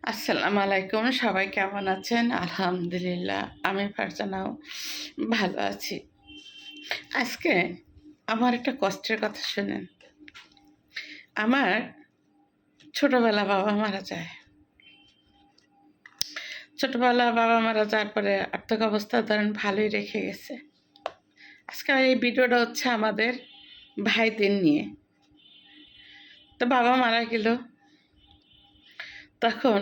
আসসালামু আলাইকুম। সবাই কেমন আছেন? আলহামদুলিল্লাহ আমি ফারজানাও ভালো আছি। আজকে আমার একটা কষ্টের কথা শুনেন। আমার ছোটবেলা বাবা মারা যায়। ছোটবেলা বাবা মারা যাওয়ার পরে আর্থিক অবস্থা ধরেন ভালোই রেখে গেছে। আজকে এই ভিডিওটা হচ্ছে আমাদের ভাইদের নিয়ে। তো বাবা মারা গেল। তখন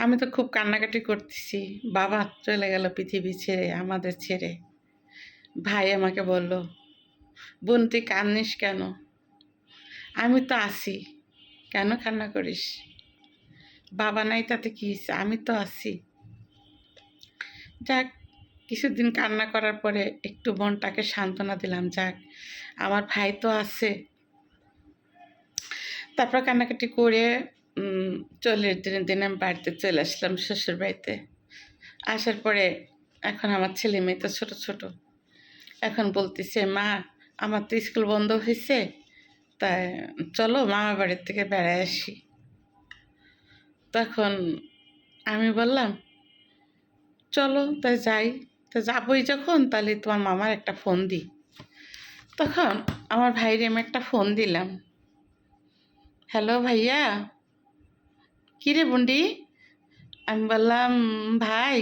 আমি তো খুব কান্নাকাটি করতেছি। বাবা চলে গেল পৃথিবী ছেড়ে, আমাদের ছেড়ে। ভাই আমাকে বলল, বোন তুই কান্দিস কেন? আমি তো আছি, কেন কান্না করিস? বাবা নাই তাতে কি হয়েছে, আমি তো আছি। যাক, কিছুদিন কান্না করার পরে একটু মনটাকে সান্ত্বনা দিলাম, যাক আমার ভাই তো আছে। তারপর কান্নাকাটি করে 40 দিন আমি বাড়িতে চলে আসলাম, শ্বশুর বাড়িতে। আসার পরে এখন আমার ছেলে মেয়ে তো ছোটো ছোটো। এখন বলতেছে, মা আমার তো স্কুল বন্ধ হয়েছে, তাই চলো মামা বাড়ির থেকে বেড়ায় আসি। তখন আমি বললাম, চলো তাই যাই। তো যাবোই যখন, তাহলে তোমার মামার একটা ফোন দিই। তখন আমার ভাইরে আমি একটা ফোন দিলাম। হ্যালো ভাইয়া। কিরে বুন্ডি? আমি বললাম, ভাই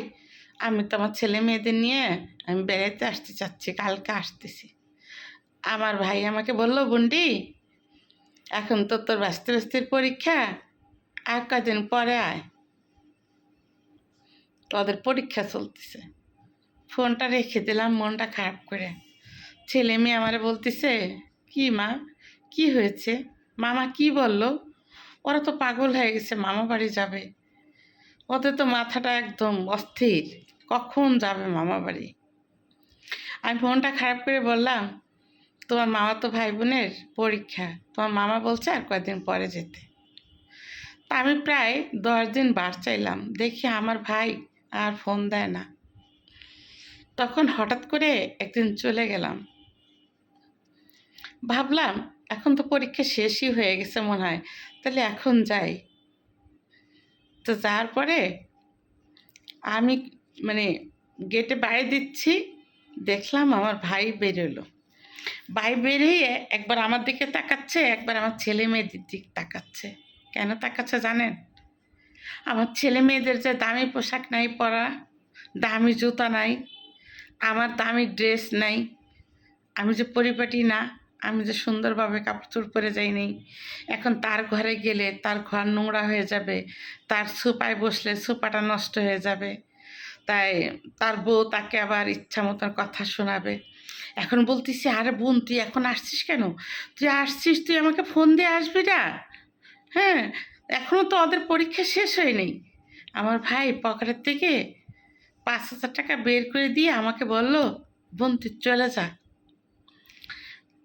আমি তো আমার ছেলে মেয়েদের নিয়ে আমি বেড়াইতে আসতে চাচ্ছি, কালকে আসতেছি। আমার ভাই আমাকে বলল, বুন্ডি এখন তো তোর ব্যস্ত ব্যস্তের পরীক্ষা, আর কদিন পরে আয়, তোদের পরীক্ষা চলতেছে। ফোনটা রেখে দিলাম মনটা খারাপ করে। ছেলে মেয়ে আমারে বলতেছে, কি মা, কি হয়েছে? মামা কি বলল? ওরা তো পাগল হয়ে গেছে, মামা বাড়ি যাবে। ওদের তো মাথাটা একদম অস্থির, কখন যাবে মামা বাড়ি। আমি ফোনটা খারাপ করে বললাম, তোমার মামা তো ভাই বোনের পরীক্ষা, তোমার মামা বলছে আর কয়েকদিন পরে যেতে। তা আমি প্রায় 10 দিন বার চাইলাম, দেখি আমার ভাই আর ফোন দেয় না। তখন হঠাৎ করে একদিন চলে গেলাম। ভাবলাম এখন তো পরীক্ষা শেষই হয়ে গেছে মনে হয়, তাহলে এখন যাই। তো যাওয়ার পরে আমি মানে গেটে বাইরে দিচ্ছি, দেখলাম আমার ভাই বেরোলো। ভাই বেরিয়ে একবার আমার দিকে তাকাচ্ছে, একবার আমার ছেলে মেয়েদের দিকে তাকাচ্ছে। কেন তাকাচ্ছে জানেন? আমার ছেলে মেয়েদের যে দামি পোশাক নাই পরা, দামি জুতা নাই, আমার দামি ড্রেস নাই, আমি যে পরিপাটি না, আমি যে সুন্দরভাবে কাপড় চোপড় পরে যাই নেই, এখন তার ঘরে গেলে তার ঘর নোংরা হয়ে যাবে, তার সোফায় বসলে সোফাটা নষ্ট হয়ে যাবে, তাই তার বউ তাকে আবার ইচ্ছা মতন কথা শোনাবে। এখন বলতেছি, আরে বোন তুই এখন আসছিস কেন? তুই আসছিস, তুই আমাকে ফোন দিয়ে আসবি না? হ্যাঁ, এখনও তো ওদের পরীক্ষা শেষ হয়নি। আমার ভাই পকেটের থেকে 5,000 টাকা বের করে দিয়ে আমাকে বলল, বোন তুই চলে যা,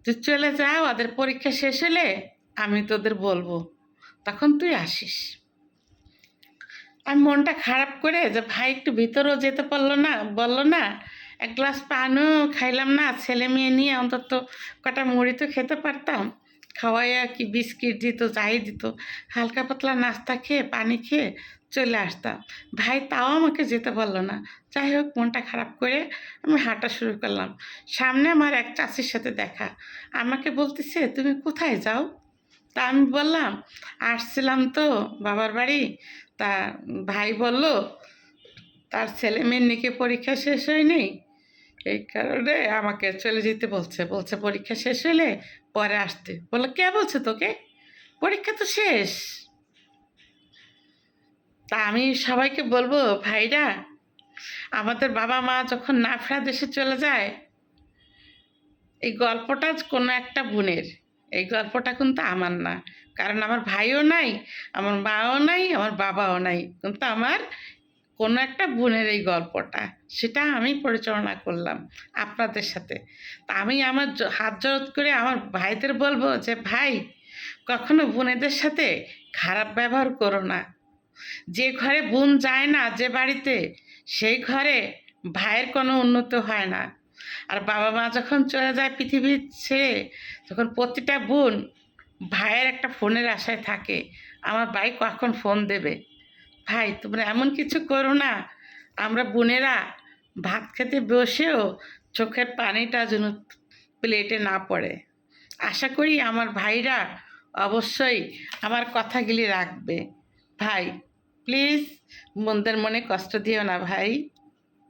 তুই চলে যা, ওদের পরীক্ষা শেষ হলে আমি তোদের বলবো, তখন তুই আসিস। আমি মনটা খারাপ করে যে ভাই একটু ভিতরেও যেতে পারলো না, বললো না, এক গ্লাস পানিও খাইলাম না, ছেলে মেয়ে নিয়ে অন্তত কটা মুড়ি তো খেতে পারতাম। খাওয়াইয়া কি বিস্কিট দিত, যাই দিত, হালকা পাতলা নাস্তা খেয়ে পানি খেয়ে চলে আসতাম। ভাই তাও আমাকে যেতে পারলো না। যাই হোক, মনটা খারাপ করে আমি হাঁটা শুরু করলাম। সামনে আমার এক চাচির সাথে দেখা। আমাকে বলতেছে, তুমি কোথায় যাও? তা আমি বললাম, আসছিলাম তো বাবার বাড়ি। তা ভাই বলল তার ছেলে মেয়ের নাকি পরীক্ষা শেষ হয়নি, এই কারণে আমাকে চলে যেতে বলছে, বলছে পরীক্ষা শেষ হলে পরে আসতে। বললো, কে বলছে তোকে? পরীক্ষা তো শেষ। তা আমি সবাইকে বলবো, ভাইরা, আমাদের বাবা মা যখন না ফেরা দেশে চলে যায়, এই গল্পটা কোনো একটা বোনের, এই গল্পটা কিন্তু আমার না। কারণ আমার ভাইও নাই, আমার মাও নাই, আমার বাবাও নাই, কিন্তু আমার কোনো একটা বোনের এই গল্পটা, সেটা আমি পরিচালনা করলাম আপনাদের সাথে। তা আমি আমার হাত জোড় করে আমার ভাইদের বলবো যে, ভাই কখনো বোনেদের সাথে খারাপ ব্যবহার করো না। যে ঘরে বোন যায় না, যে বাড়িতে, সেই ঘরে ভাইয়ের কোনো উন্নতি হয় না। আর বাবা মা যখন চলে যায় পৃথিবী ছেড়ে, তখন প্রতিটা বোন ভাইয়ের একটা ফোনের আশায় থাকে, আমার ভাই কখন ফোন দেবে। ভাই তোমরা এমন কিছু করো না, আমরা বোনেরা ভাত খেতে বসেও চোখের পানিটা যেন প্লেটে না পড়ে। আশা করি আমার ভাইরা অবশ্যই আমার কথাগুলি রাখবে। ভাই প্লিজ বোনদের মনে কষ্ট দিও না ভাই।